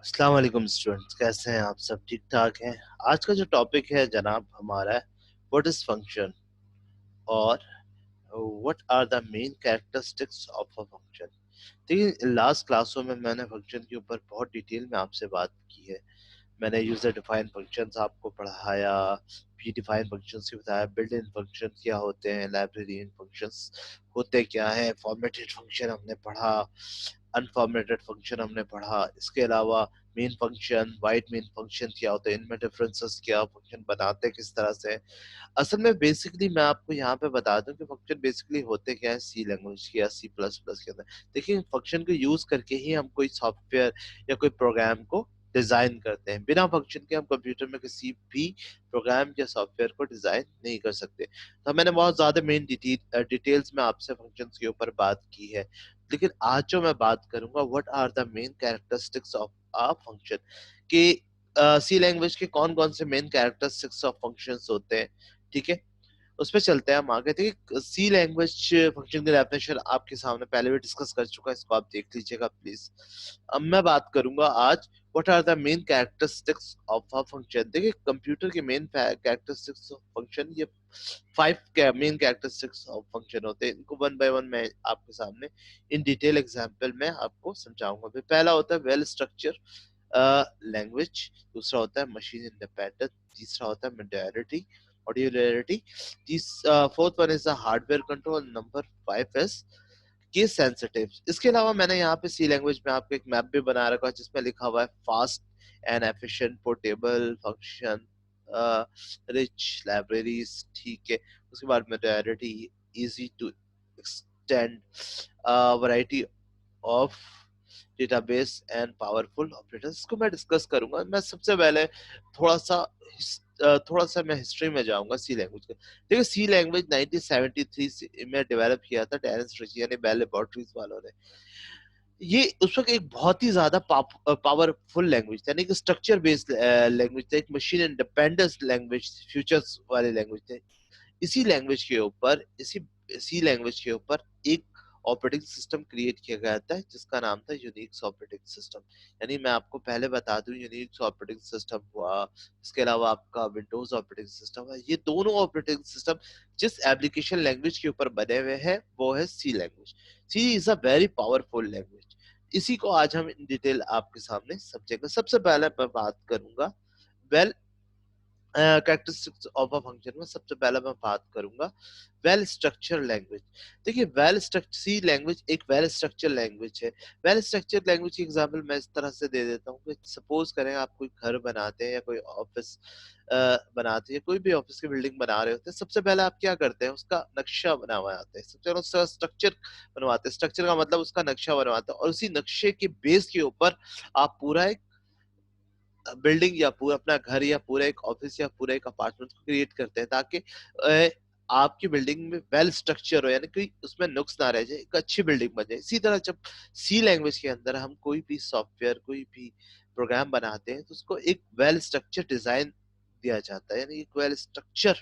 अस्सलाम वालेकुम स्टूडेंट्स, कैसे हैं आप? सब ठीक ठाक हैं? आज का जो टॉपिक है जनाब हमारा है व्हाट इज फंक्शन और what are the main characteristics of a function. देखिए, लास्ट क्लासों में मैंने फंक्शन के ऊपर बहुत डिटेल में आपसे बात की है। मैंने यूजर डिफाइन फंक्शंस आपको पढ़ाया, प्री डिफाइन फंक्शंस की बताया, बिल्ट इन फंक्शन क्या होते हैं, लाइब्रेरी इन फंक्शंस होते क्या हैं, फॉर्मेटेड फंक्शन हमने पढ़ा, अनफॉर्मेटेड फंक्शन हमने पढ़ा। इसके अलावा main function, wide main function क्या होते हैं, इनमें डिफरेंसेस क्या, फंक्शन बनाते किस तरह से। असल में बेसिकली मैं आपको यहाँ पे बता दूं कि फंक्शन बेसिकली होते क्या है सी लैंग्वेज के या सी प्लस प्लस के अंदर। देखिए, फंक्शन को यूज करके ही हम कोई सॉफ्टवेयर या कोई प्रोग्राम को डिजाइन करते हैं। बिना फंक्शन के हम कंप्यूटर में किसी भी प्रोग्राम या सॉफ्टवेयर को डिजाइन नहीं कर सकते। तो मैंने बहुत ज्यादा मेन डिटेल्स में आपसे फंक्शंस के ऊपर बात की है, लेकिन आज जो मैं बात करूंगा what are the main characteristics of a function कि सी लैंग्वेज के कौन कौन से मेन कैरेक्टरिस्टिक्स ऑफ फंक्शंस होते हैं। ठीक है, उस पे चलते हैं हम आगे। देखिए, सी लैंग्वेज फंक्शन की डेफिनेशन आपके सामने पहले भी डिस्कस कर चुका है, इसको आप देख लीजिएगा प्लीज। अब मैं बात करूंगा आज what are the main characteristics of a function. देखिए, कंप्यूटर के मेन कैरेक्टरिस्टिक्स ऑफ फंक्शन ये 5 मेन कैरेक्टरिस्टिक्स ऑफ फंक्शन होते हैं। इनको वन बाय वन मैं आपके सामने इन डिटेल एग्जांपल में आपको समझाऊंगा। पहला होता है वेल स्ट्रक्चर लैंग्वेज, दूसरा होता है मशीन इंडिपेंडेंट, तीसरा होता है modularity, fourth one is hardware control, number 5 is case sensitive. इसके अलावा मैंने यहाँ पे सी लैंग्वेज में आपको एक मैप भी बना रखा है जिसमें लिखा हुआ है fast and efficient portable function rich libraries. ठीक है, उसके बाद modularity, easy to extend, variety of database and powerful operators. इसको मैं डिस्कस करूंगा। मैं सबसे पहले थोड़ा सा मैं हिस्ट्री में जाऊंगा सी लैंग्वेज का। देखिए, सी लैंग्वेज 1973 में डेवलप किया था टेरेंस रिच यानी बेल लेबोरेटरीज वालों ने। ये उस वक्त एक बहुत ही ज्यादा पावरफुल लैंग्वेज था, यानी कि स्ट्रक्चर बेस्ड लैंग्वेज था, एक मशीन इंडिपेंडेंस लैंग्वेज, फ्यूचर्स वाले लैंग्वेज थे। इसी सी लैंग्वेज के ऊपर एक ऑपरेटिंग सिस्टम क्रिएट किया गया था जिसका नाम था यूनिक्स ऑपरेटिंग सिस्टम। यानी मैं आपको पहले बता दूं, यूनिक्स ऑपरेटिंग सिस्टम हुआ, इसके अलावा आपका विंडोज ऑपरेटिंग सिस्टम है। ये दोनों ऑपरेटिंग सिस्टम जिस एप्लीकेशन लैंग्वेज के ऊपर बने हुए हैं वो है C language. C is a very powerful language. इसी को आज हम इन डिटेल आपके सामने समझेंगे। सबसे पहले मैं बात करूंगा well characteristics of a function में। सबसे पहले मैं बात करूंगा वेल स्ट्रक्चर लैंग्वेज। देखिए, वेल स्ट्रक्चर सी लैंग्वेज एक वेल स्ट्रक्चर लैंग्वेज है। वेल स्ट्रक्चर लैंग्वेज की एग्जांपल मैं इस तरह से दे देता हूँ कि सपोज करें आप कोई घर बनाते हैं या कोई ऑफिस बनाते हैं, कोई भी ऑफिस की बिल्डिंग बना रहे होते हैं। सबसे पहले आप क्या करते हैं, उसका नक्शा बनवाते हैं, सबसे पहले उसका स्ट्रक्चर बनवाते हैं। स्ट्रक्चर का मतलब उसका नक्शा बनवाते हैं और उसी नक्शे के बेस के ऊपर आप पूरा एक बिल्डिंग या पूरा अपना घर या पूरा एक ऑफिस या पूरा एक अपार्टमेंट को क्रिएट करते हैं ताकि आपकी बिल्डिंग में वेल स्ट्रक्चर हो, यानी कि उसमें नुक्स ना रह जाए, एक अच्छी बिल्डिंग बन जाए। इसी तरह जब सी लैंग्वेज के अंदर हम कोई भी सॉफ्टवेयर, कोई भी प्रोग्राम बनाते हैं तो उसको एक वेल स्ट्रक्चर डिजाइन दिया जाता है, यानी एक वेल स्ट्रक्चर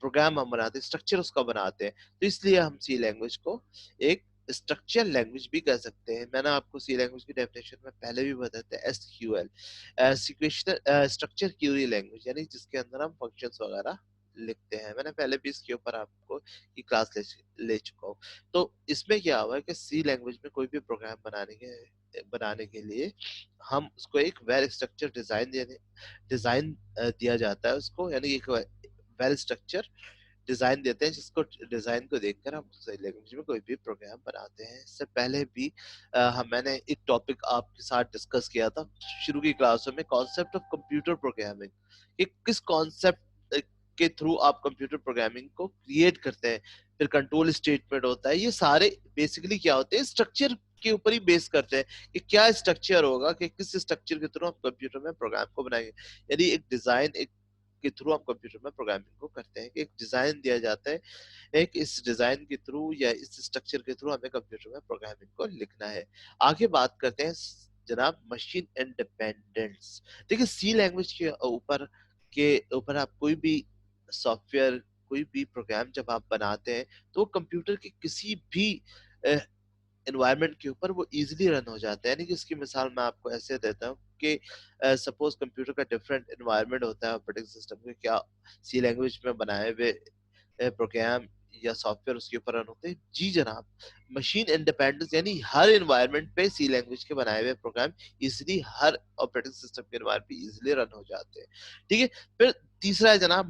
प्रोग्राम हम बनाते हैं, स्ट्रक्चर उसका बनाते हैं। तो इसलिए हम सी लैंग्वेज को एक स्ट्रक्चर लैंग्वेज भी कह सकते हैं। मैंने आपको सी लैंग्वेज की डेफिनेशन में पहले भी बताया था, SQL sequential structure Curie language, यानी जिसके अंदर हम फंक्शंस वगैरह लिखते हैं। मैंने पहले भी इसके ऊपर आपको की क्लास ले चुका हूँ। तो इसमें क्या हुआ है कि सी लैंग्वेज में कोई भी प्रोग्राम बनाने के लिए हम उसको एक वेल स्ट्रक्चर डिजाइन दिया जाता है उसको, यानी एक वेल स्ट्रक्चर डिजाइन देते हैं जिसको डिजाइन को देखकर हम उस लैंग्वेज में कोई भी प्रोग्राम बनाते हैं। इससे पहले भी मैंने एक टॉपिक आपके साथ डिस्कस किया था शुरू की क्लासों में, कॉन्सेप्ट ऑफ कंप्यूटर प्रोग्रामिंग, कि किस कॉन्सेप्ट के थ्रू आप कंप्यूटर प्रोग्रामिंग को क्रिएट करते हैं। फिर कंट्रोल स्टेटमेंट होता है। ये सारे बेसिकली क्या होते हैं, स्ट्रक्चर के ऊपर ही बेस करते हैं कि क्या स्ट्रक्चर होगा, कि किस स्ट्रक्चर के थ्रू हम कंप्यूटर में प्रोग्राम को बनाएंगे। यानी एक डिजाइन एक के थ्रू हम कंप्यूटर में प्रोग्रामिंग को करते हैं। एक डिजाइन दिया जाता है, एक इस डिजाइन के थ्रू या इस स्ट्रक्चर के थ्रू हमें कंप्यूटर में प्रोग्रामिंग को लिखना है। आगे बात करते हैं जनाब मशीन इंडिपेंडेंस। देखिए, सी लैंग्वेज के ऊपर आप कोई भी सॉफ्टवेयर, कोई भी प्रोग्राम जब आप बनाते हैं तो वो कंप्यूटर के किसी भी एनवायरनमेंट के ऊपर वो ईज़िली रन हो जाते हैं। यानी कि इसकी मिसाल मैं आपको ऐसे देता हूँ कि सपोज़ कंप्यूटर का डिफरेंट एनवायरनमेंट होता है ऑपरेटिंग सिस्टम के, क्या सी लैंग्वेज में बनाए हुए प्रोग्राम या सॉफ्टवेयर उसके ऊपर रन होते हैं? जी जनाब। मशीन इंडिपेंडेंस यानी हर एनवायरनमेंट पे सी लैंग्वेज के बनाए हुए प्रोग्राम इज़िली हर ऑपरेटिंग सिस्टम के एनवायरनमेंट पे इज़िली रन हो जाते हैं। ठीक है? फिर तीसरा है जनाब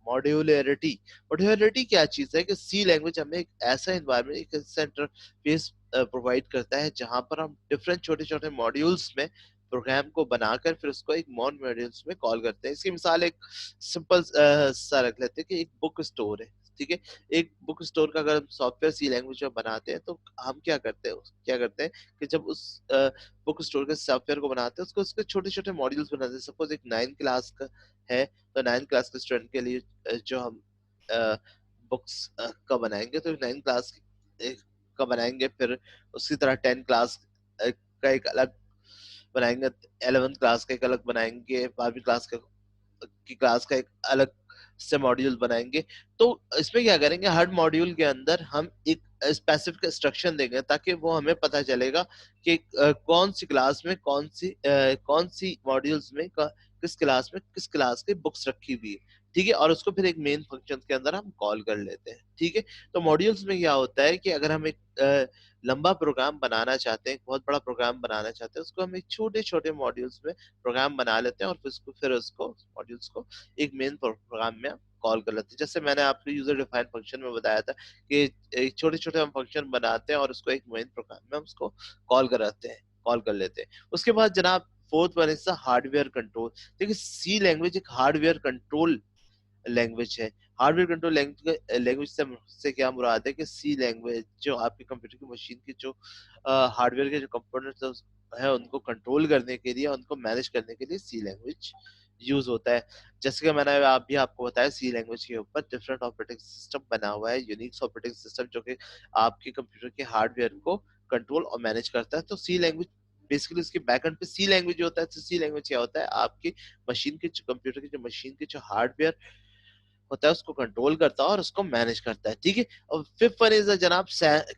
मॉड्यूलरिटी। मॉड्यूलरिटी क्या चीज़ है कि सी लैंग्वेज हमें एक ऐसा एनवायरनमेंट, एक ऐसा इंटरफेस प्रोवाइड करता है जहाँ पर हम डिफरेंट छोटे-छोटे मॉड्यूल्स में प्रोग्राम को बनाकर फिर उसको एक मोन मॉड्यूल्स में कॉल करते हैं। इसकी मिसाल एक सिंपल सा रख लेते हैं कि एक बुक स्टोर है, ठीक है? एक बुक स्टोर का अगर हम सॉफ्टवेयर सी लैंग्वेज में बनाते हैं तो हम क्या करते हैं कि जब उस बुक स्टोर के सॉफ्टवेयर को बनाते हैं उसको उसके छोटे-छोटे मॉड्यूल्स बनाते हैं। सपोज़ एक 9th क्लास का है, तो 9th क्लास के स्टूडेंट के लिए जो हम अ, बुक्स का बनाएँगे तो 9th क्लास का बनाएँगे, फिर उसी तरह 10th क्लास का एक अलग बनाएँगे, 11th क्लास का एक अलग बनाएँगे, 12वीं क्लास का की क्लास का एक अलग से मॉड्यूल बनाएँगे। तो इसमें क्या करेंगे, हर मॉड्यूल के अंदर हम एक स्पेसिफिक इंस्ट्रक्शन देंगे ताकि वो हमें पता चलेगा कि कौन-सी क्लास में कौन-सी मॉड्यूल्स में किस क्लास की बुक्स रखी हुई है, ठीक है? और उसको फिर एक मेन फंक्शन के अंदर हम कॉल कर लेते हैं, ठीक है? तो मॉड्यूल्स में क्या होता है कि अगर हम एक लंबा प्रोग्राम बनाना चाहते हैं, एक बहुत बड़ा प्रोग्राम बनाना चाहते हैं, उसको हम एक छोटे-छोटे मॉड्यूल्स में प्रोग्राम बना लेते हैं और फिर उसको मॉड्यूल्स को एक मेन प्रोग्राम में कॉल कर लेते हैं। जैसे मैंने आपको यूज़र डिफाइंड फंक्शन में बताया था कि एक छोटे-छोटे हम फंक्शन बनाते हैं और उसको एक मेन प्रोग्राम में हम उसको कॉल कर लेते हैं। उसके बाद जनाब fourth one is the hardware control. देखिए सी लैंग्वेज एक हार्डवेयर कंट्रोल लैंग्वेज है। हार्डवेयर कंट्रोल लैंग्वेज से क्या मुराद है कि सी लैंग्वेज जो आपके कंप्यूटर की मशीन की जो हार्डवेयर के जो कंपोनेंट्स है उनको कंट्रोल करने के लिए, उनको मैनेज करने के लिए सी लैंग्वेज यूज़ होता है। जैसे कि मैंने आपको बताया सी लैंग्वेज के ऊपर डिफरेंट ऑपरेटिंग सिस्टम बना हुआ है, यूनिक्स ऑपरेटिंग सिस्टम जो कि आपके कंप्यूटर के हार्डवेयर को कंट्रोल और मैनेज करता है। तो सी लैंग्वेज बेसिकली उसके बैकएंड पे सी लैंग्वेज जो होता है, तो सी लैंग्वेज क्या होता है, आपकी मशीन के जो कंप्यूटर की जो मशीन के जो हार्डवेयर होता है उसको कंट्रोल करता है और उसको मैनेज करता है, ठीक है? और फिफ्थ वन इज़ जनाब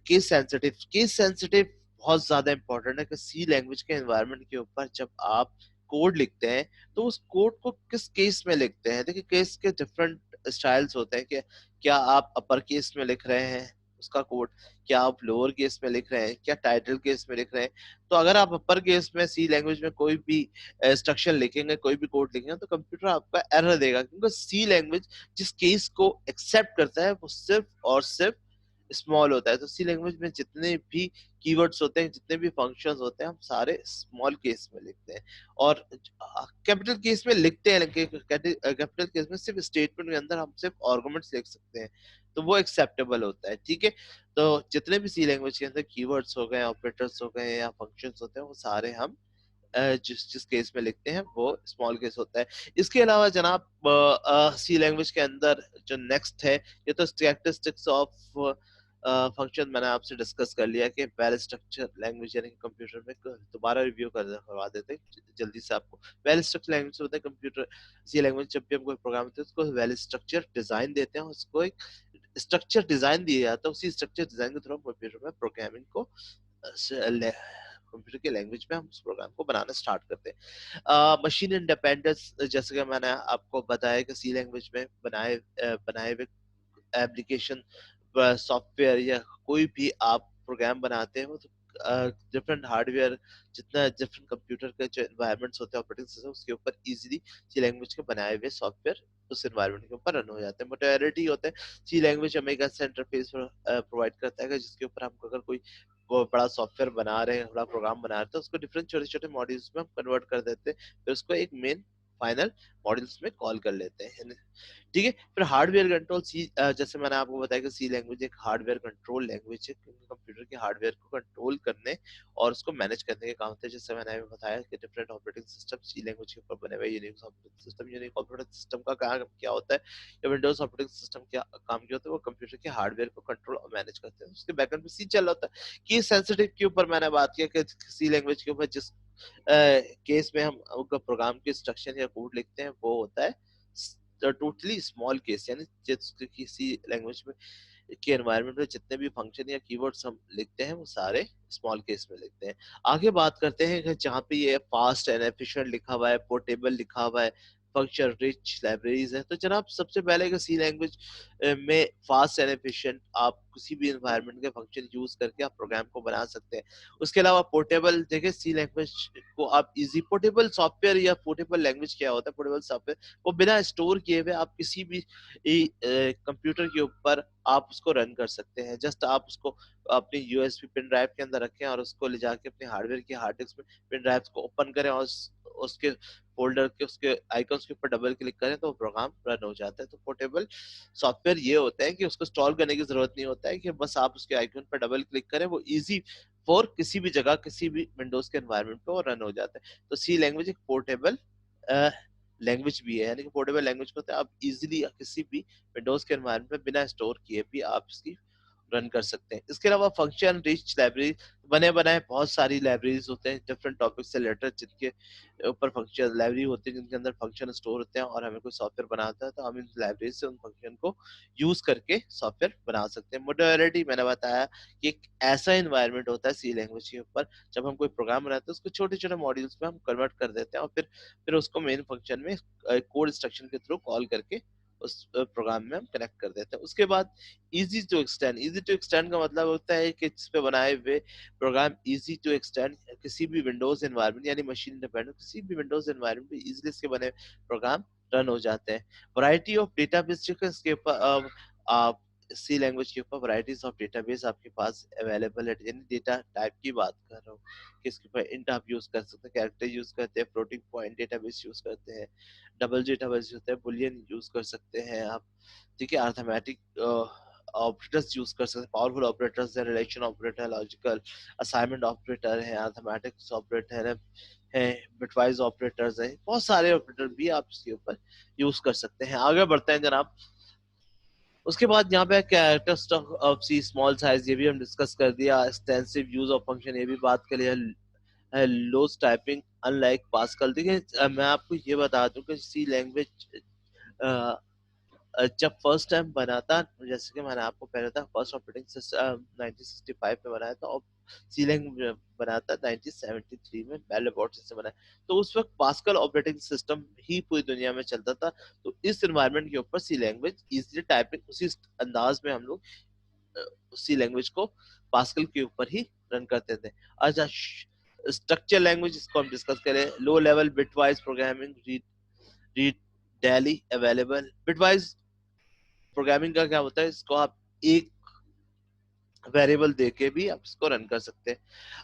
केस सेंसिटिव। केस सेंसिटिव बहुत ज़्यादा इंपॉर्टेंट है कि सी लैंग्वेज के एनवायरनमेंट के ऊपर जब आप कोड लिखते हैं, तो उस कोड को किस केस में लिखते हैं? देखिए केस के डिफरेंट स्टाइल्स होते हैं कि क्या आप अपर केस में लिख रहे हैं उसका कोड, क्या आप लोअर केस में लिख रहे हैं, क्या टाइटल केस में लिख रहे हैं? तो अगर आप अपर केस में सी लैंग्वेज में कोई भी इंस्ट्रक्शन लिखेंगे, कोई भी कोड लिखेंगे तो कंप्यूटर आपका एरर देगा, क्योंकि सी लैंग्वेज जिस केस को एक्सेप्ट करता है वो सिर्फ और सिर्फ स्मॉल होता है। तो सी लैंग्वेज में जितने भी कीवर्ड्स होते हैं, जितने भी फंक्शंस होते हैं, हम सारे स्मॉल केस में लिखते हैं और कैपिटल केस में लिखते हैं। कैपिटल केस में सिर्फ स्टेटमेंट के अंदर हम सिर्फ आर्गुमेंट्स लिख सकते हैं, तो वो एक्सेप्टेबल होता है, ठीक है? तो जितने भी सी लैंग्वेज के अंदर कीवर्ड्स हो गए, ऑपरेटर्स हो गए या फंक्शंस होते हैं, वो सारे हम जिस जिस केस में लिखते हैं वो स्मॉल केस होता है। इसके अलावा जनाब सी लैंग्वेज के अंदर जो नेक्स्ट है, ये तो कैरेक्टरिस्टिक्स ऑफ फंक्शन मैंने आपसे डिस्कस कर लिया कि वेल स्ट्रक्चर लैंग्वेज यानी कि कंप्यूटर में दोबारा रिव्यू करवा देते हैं जल्दी से आपको। वेल स्ट्रक्चर लैंग्वेज होता है कंप्यूटर सी लैंग्वेज, जब भी हम कोई प्रोग्राम होते हैं उसको वेल स्ट्रक्चर डिजाइन देते हैं, उसको एक स्ट्रक्चर डिजाइन दिया जाता है, उसी स्ट्रक्चर डिजाइन के थ्रू कंप्यूटर में प्रोग्रामिंग को कंप्यूटर की लैंग्वेज में हम उस प्रोग्राम को बनाना स्टार्ट करते हैं। मशीन इंडिपेंडेंस जैसे कि मैंने आपको बताया कि सी लैंग्वेज में बनाए हुए एप्लीकेशन सॉफ्टवेयर या कोई भी आप प्रोग्राम बनाते हैं, वो तो डिफरेंट हार्डवेयर जितना डिफरेंट कंप्यूटर के जो एनवायरनमेंट्स होते हैं ऑपरेटिंग सिस्टम उसके ऊपर इजीली सी लैंग्वेज के बनाए हुए सॉफ्टवेयर उस एनवायरनमेंट के ऊपर रन हो जाते हैं। मॉड्यूलरिटी होता है, सी लैंग्वेज हमें एक ऐसा इंटरफेस प्रोवाइड करता है कि जिसके ऊपर हम अगर कोई बड़ा सॉफ्टवेयर बना रहे हैं, बड़ा प्रोग्राम बना रहे हैं, तो उसको डिफरेंट छोटे-छोटे मॉड्यूल्स में हम कन्वर्ट कर देते हैं, फिर उसको एक मेन फाइनल मॉड्यूल्स में कॉल कर लेते हैं। ठीक है? फिर हार्डवेयर कंट्रोल जैसे मैंने आपको बताया कि सी लैंग्वेज एक हार्डवेयर कंट्रोल लैंग्वेज है, क्योंकि कंप्यूटर के हार्डवेयर को कंट्रोल करने और उसको मैनेज करने के काम होते हैं। जैसे मैंने अभी बताया कि डिफरेंट ऑपरेटिंग सिस्टम सी लैंग्वेज के ऊपर बने हुए हैं। Unix operating system, unique operating system का काम क्या होता है या विंडोज ऑपरेटिंग सिस्टम क्या काम क्या होता है, वो कंप्यूटर के हार्डवेयर को कंट्रोल और मैनेज करते हैं। उसके बैकएंड में सी चल रहा होता है। की सेंसिटिव के ऊपर मैंने बात किया कि सी लैंग्वेज के ऊपर जिस केस में हम उनका प्रोग्राम के इंस्ट्रक्शन या कोड लिखते हैं वो होता है टोटली स्मॉल केस, यानी जिस किसी लैंग्वेज में के एनवायरनमेंट में जितने भी फंक्शन या कीवर्ड्स हम लिखते हैं वो सारे स्मॉल केस में लिखते हैं। आगे बात करते हैं कि जहाँ पे ये फास्ट एंड एफिशिएंट लिखा हुआ है, पोर्टेबल लिखा हुआ है, फंक्शन रिच लाइब्रेरीज है, तो जनाब सबसे पहले कि सी लैंग्वेज में फास्ट एंड एफिशिएंट आप किसी भी एनवायरनमेंट के फंक्शन यूज करके आप प्रोग्राम को बना सकते हैं। उसके अलावा पोर्टेबल, देखिए सी लैंग्वेज को आप इजी, पोर्टेबल सॉफ्टवेयर या पोर्टेबल लैंग्वेज क्या होता है, पोर्टेबल सॉफ्टवेयर वो बिना स्टोर किए हुए आप किसी भी कंप्यूटर के ऊपर आप उसको रन कर सकते हैं। जस्ट आप उसको अपनी यूएसबी पेन ड्राइव के अंदर रखें और उसको ले जाके अपने हार्डवेयर की हार्ड डिस्क में पेन ड्राइव को ओपन करें और उसके फोल्डर के उसके आइकन्स के ऊपर डबल क्लिक करें तो वो प्रोग्राम रन हो जाता है। तो पोर्टेबल सॉफ्टवेयर ये होता है कि उसको इंस्टॉल करने की जरूरत नहीं होता है, कि बस आप उसके आइकन पर डबल क्लिक करें, वो इजी फॉर किसी भी जगह किसी भी विंडोज के एनवायरनमेंट पे वो रन हो जाता है। तो सी लैंग्वेज एक पोर्टेबल लैंग्वेज भी है, यानी कि पोर्टेबल लैंग्वेज होता है आप इजीली किसी भी विंडोज के एनवायरनमेंट में बिना स्टोर किए भी आप इसकी रन कर सकते हैं। इसके अलावा फंक्शन रिच लाइब्रेरी, बने बनाए बहुत सारी लाइब्रेरीज होते हैं डिफरेंट टॉपिक से रिलेटेड, जिनके ऊपर फंक्शन लाइब्रेरी होती है जिनके अंदर फंक्शन स्टोर होते हैं, और हमें कोई सॉफ्टवेयर बनाता है तो हम इन लाइब्रेरी से उन फंक्शन को यूज करके सॉफ्टवेयर बना सकते हैं। मॉड्यूलरिटी मैंने बताया कि एक ऐसा इन्वायरमेंट होता है सी लैंग्वेज के ऊपर, जब हम कोई प्रोग्राम बनाते हैं उसको छोटे छोटे मॉड्यूल्स में हम कन्वर्ट कर देते हैं और फिर उसको मेन फंक्शन में कोड इंस्ट्रक्शन के थ्रू कॉल करके उस प्रोग्राम में हम कनेक्ट कर देते हैं। उसके बाद इजी टू एक्सटेंड का मतलब होता है कि इस पे बनाए हुए प्रोग्राम इजी टू एक्सटेंड किसी भी विंडोज एनवायरनमेंट यानी मशीन इंडिपेंडेंट किसी भी विंडोज एनवायरनमेंट में इजीली इसके बने प्रोग्राम रन हो जाते हैं। वैरायटी ऑफ डेटाबेस इसके ऊपर आप सी लैंग्वेज के ऊपर वैरायटीज ऑफ डेटाबेस आपके पास अवेलेबल है, यानी डेटा टाइप की बात कर रहा हूँ कि इसके ऊपर इंट आप यूज कर सकते हैं, कैरेक्टर यूज करते हैं, फ्लोटिंग पॉइंट डेटाबेस यूज करते हैं, डबल डेटाबेस होता है, बुलियन यूज कर सकते हैं आप, ठीक है, अर्थमेटिक ऑपरेटर्स यूज कर सकते हैं, पावरफुल ऑपरेटर्स है, relation operator, logical assignment operator है, अर्थमेटिक्स ऑपरेटर है, बिटवाइज ऑपरेटर्स है, बहुत सारे ऑपरेटर भी आप इसके ऊपर यूज कर सकते हैं। आगे बढ़ते हैं जनाब। उसके बाद यहाँ पे characteristic of C small size, ये भी हम डिस्कस कर दिया। एक्सटेंसिव यूज ऑफ फंक्शन, ये भी बात कर लिया। लोज टाइपिंग अनलाइक पास्कल, देखिए मैं आपको ये बता दूं कि सी लैंग्वेज जब फर्स्ट टाइम बना था, जैसे कि मैंने आपको पहले था फर्स्ट ऑपरेटिंग सिस्टम 1965 में बनाया था, और सी लैंग्वेज बना था 1973 में बेल लेबोरेटरी से बना। तो उस वक्त पास्कल ऑपरेटिंग सिस्टम ही पूरी दुनिया में चलता था। तो इस एनवायरनमेंट के ऊपर सी लैंग्वेज इजीली टाइपिंग उसी अंदाज में हम लोग उसी लैंग्वेज को पास्कल के ऊपर ही रन करते थे। अच्छा, स्ट्रक्चर लैंग्वेज इसको हम डिस्कस करें। Low level bitwise programming, read daily available. Bitwise programming का क्या होता है, इसको आप एक वेरिएबल देके भी आप इसको रन कर सकते हैं।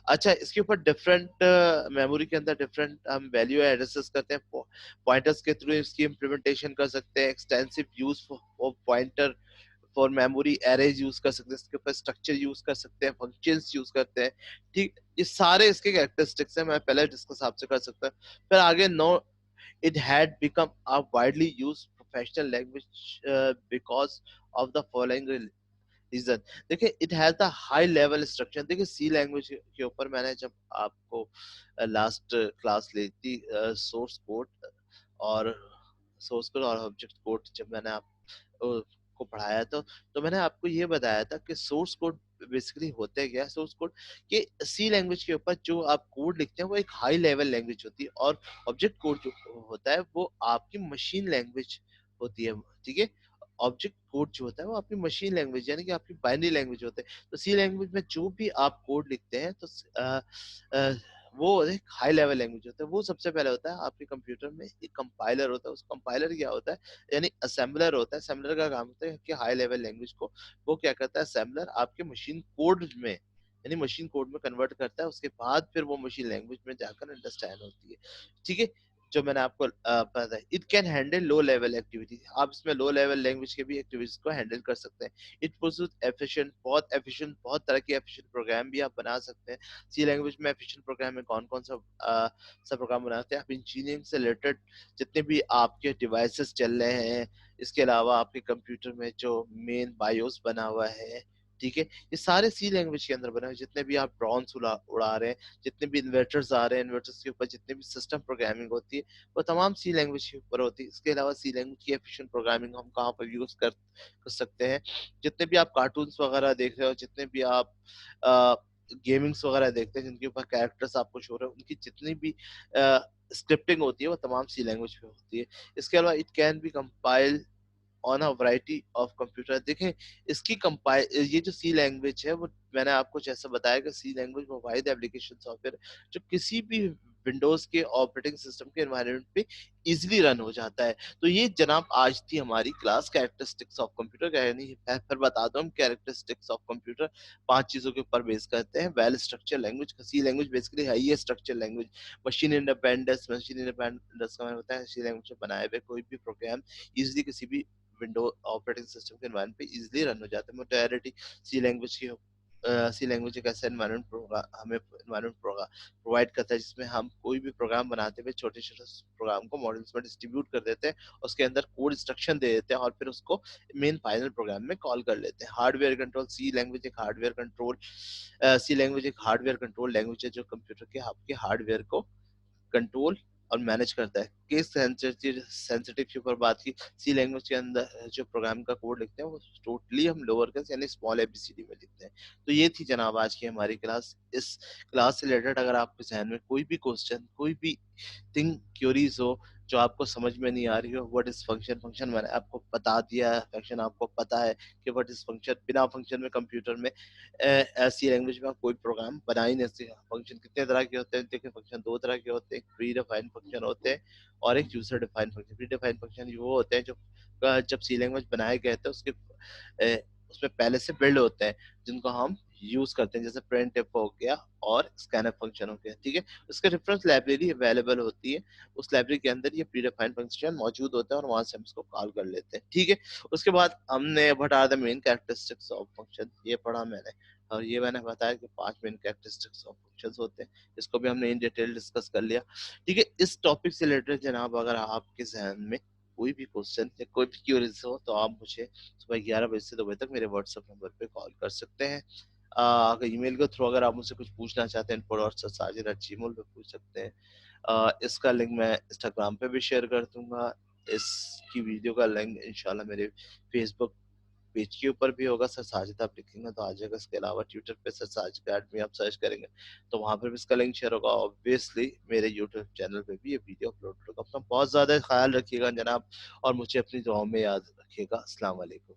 अच्छा, इसके ऊपर डिफरेंट मेमोरी के अंदर डिफरेंट हम वैल्यू एड्रेसेस करते हैं, पॉइंटर्स के थ्रू इसकी इम्प्लीमेंटेशन कर सकते हैं। Extensive use of pointer for memory arrays use कर सकते हैं, इसके ऊपर स्ट्रक्चर यूज कर सकते हैं, फंक्शंस यूज करते हैं, ठीक, ये सारे इसके कैरेक्टरिस्टिक्स हैं, मैं पहले डिस्कस आपसे कर सकता हूँ। फिर आगे, no it had become a widely used professional language because of the following reason. देखिए, it has the high level structure. देखिए, सी लैंग्वेज के ऊपर मैंने जब आपको लास्ट क्लास ली थी सोर्स कोड और ऑब्जेक्ट कोड, जब मैंने आप को पढ़ाया तो मैंने आपको ये बताया था कि सोर्स कोड बेसिकली होता है क्या, सोर्स कोड कि सी लैंग्वेज के ऊपर जो आप कोड लिखते हैं वो एक हाई लेवल लैंग्वेज होती है, और ऑब्जेक्ट कोड जो होता है वो आपकी मशीन लैंग्वेज होती है, ठीक है। ऑब्जेक्ट कोड जो होता है वो आपकी मशीन लैंग्वेज यानी कि आपकी बाइनरी लैंग्वेज होता है। तो सी लैंग्वेज में जो भी आप कोड लिखते हैं तो आ, वो एक हाई लेवल लैंग्वेज होता है। वो सबसे पहले होता है आपके कंप्यूटर में एक कंपाइलर होता है। उस कंपाइलर क्या होता है, यानी असेंबलर होता है। असेंबलर का काम होता है कि हाई लेवल लैंग्वेज को वो क्या करता है, असेंबलर आपके मशीन कोड में यानी मशीन कोड में कन्वर्ट करता है, उसके बाद फिर वो मशीन लैंग्वेज में जाकर अंडरस्टैंड होती है, ठीक है। जो मैंने आपको बताया, it can handle low level activities, आप इसमें लो लेवल लैंग्वेज के भी एक्टिविटीज को हैंडल कर सकते हैं। इट प्रोड्यूस एफिशिएंट बहुत तरह के एफिशिएंट प्रोग्राम भी आप बना सकते हैं। सी लैंग्वेज में एफिशिएंट प्रोग्राम में कौन कौन सा प्रोग्राम बनाते हैं आप, इंजीनियरिंग से रिलेटेड जितने भी आपके डिवाइसेस चल रहे हैं, इसके अलावा आपके कंप्यूटर में जो मेन बायोस बना हुआ है ठीक है? ये सारे सी लैंग्वेज के अंदर बने हुए हैं, जितने भी आप ड्रोन्स उड़ा रहे हैं, जितने भी इन्वर्टर्स आ रहे हैं, इन्वर्टर्स के ऊपर जितने भी सिस्टम प्रोग्रामिंग होती है, वो तमाम सी लैंग्वेज के ऊपर होती है। इसके अलावा सी लैंग्वेज की एफिशिएंट प्रोग्रामिंग हम कहाँ पर यूज़ कर सकते हैं? जितने भी आप कार्टून्स वगैरह देख रहे हो, जितने भी आप अ, गेमिंग्स वगैरह देखते हैं, जिनके ऊपर कैरेक्टर्स आपको शो हो रहे हैं, उनकी जितनी भी स्क्रिप्टिंग होती है, वो तमाम सी लैंग्वेज में होती है। इसके अलावा it can be compiled on a variety of computer. देखें, इसकी कंपाइल ये जो सी लैंग्वेज है, वो मैंने आपको जैसा बताया कि सी लैंग्वेज वो वाहिद एप्लीकेशन सॉफ्टवेयर जो किसी भी विंडोज के ऑपरेटिंग सिस्टम के एनवायरनमेंट पे इजीली रन हो जाता है। तो ये जनाब आज थी हमारी क्लास कैरेक्टरिस्टिक्स ऑफ कंप्यूटर। यानी मैं फिर बता दूं, हम कैरेक्टरिस्टिक्स ऑफ कंप्यूटर 5 चीजों के ऊपर बेस करते हैं। वेल स्ट्रक्चर लैंग्वेज, सी लैंग्वेज बेसिकली है ही स्ट्रक्चर लैंग्वेज। मशीन इंडिपेंडेंस का मैंने बताया, सी लैंग्वेज में बनाए हुए कोई भी प्रोग्राम इजीली किसी भी विंडो ऑपरेटिंग सिस्टम के एनवायरनमेंट पे इजीली रन हो जाता है। मोडुलैरिटी सी लैंग्वेज एक ऐसा एनवायरनमेंट प्रोवाइड करता है जिसमें हम कोई भी प्रोग्राम बनाते हुए छोटे छोटे प्रोग्राम को मॉड्यूल्स में डिस्ट्रीब्यूट कर देते हैं, उसके अंदर कोड इंस्ट्रक्शन दे देते हैं और फिर उसको मेन फाइनल प्रोग्राम में कॉल कर लेते हैं। हार्डवेयर कंट्रोल, सी लैंग्वेज एक हार्डवेयर कंट्रोल लैंग्वेज है जो कंप्यूटर के आपके हार्डवेयर को कंट्रोल और मैनेज करता है। केस सेंसिटिव के ऊपर बात की, सी लैंग्वेज के अंदर जो प्रोग्राम का कोड लिखते हैं वो टोटली हम लोअर केस यानी स्मॉल एबीसीडी में लिखते हैं। तो ये थी जनाब आज की हमारी क्लास। इस क्लास से रिलेटेड अगर आपके जहन में कोई भी क्वेश्चन, कोई भी थिंग, क्यूरीज हो जो आपको समझ में नहीं आ रही हो, व्हाट इज फंक्शन, फंक्शन मैंने आपको बता दिया है, फंक्शन आपको पता है कि व्हाट इज फंक्शन। बिना फंक्शन में कंप्यूटर में ऐसी लैंग्वेज में आप कोई प्रोग्राम बना ही नहीं सकते। फंक्शन कितने तरह के होते हैं? देखिए, फंक्शन दो तरह के होते हैं, प्री डिफाइंड फंक्शन होते हैं और एक user defined function. Pre defined function वो होते हैं जो जब सी लैंग्वेज बनाए गए थे उसके उसमें पहले से बिल्ड होते हैं, जिनको हम यूज करते हैं, जैसे प्रिंट हो गया और स्कैनफ फंक्शन हो गया। ठीक है, उसके रेफरेंस लाइब्रेरी अवेलेबल होती है, उस लाइब्रेरी के अंदर ये प्री डिफाइंड फंक्शन मौजूद होते हैं और वहां से हम इसको कॉल कर लेते हैं। ठीक है, उसके बाद हमने what are the main characteristics of function ये पढ़ा मैंने, और ये मैंने बताया कि 5 मेन कैरेक्टरिस्टिक्स ऑफ फंक्शंस होते हैं। इसको भी हमने इन डिटेल डिस्कस कर लिया। ठीक है, इस टॉपिक से रिलेटेड जनाब अगर आपके जहन में कोई भी क्वेश्चन या कोई भी क्यूरीज हो तो आप मुझे सुबह 11 बजे से 2 बजे तक मेरे व्हाट्सएप नंबर पे कॉल कर सकते हैं। अगर ईमेल के थ्रू अगर आप मुझसे कुछ पूछना चाहते हैं, info.sajid@gmail पे पूछ सकते हैं। इसका लिंक मैं इंस्टाग्राम पे भी शेयर कर दूंगा। इसकी वीडियो का लिंक इंशाल्लाह मेरे फेसबुक पेज के ऊपर भी होगा, सर साजिद आप लिखेंगे तो आ जाएगा। इसके अलावा ट्विटर पे सर साजिद एकेडमी आप सर्च करेंगे तो वहां पर भी इसका लिंक शेयर होगा। ऑब्वियसली मेरे यूट्यूब चैनल पे भी ये वीडियो अपलोड होगा। अपना बहुत ज्यादा ख्याल रखिएगा जनाब, और मुझे अपनी दुआओं में याद रखिएगा। अस्सलाम वालेकुम।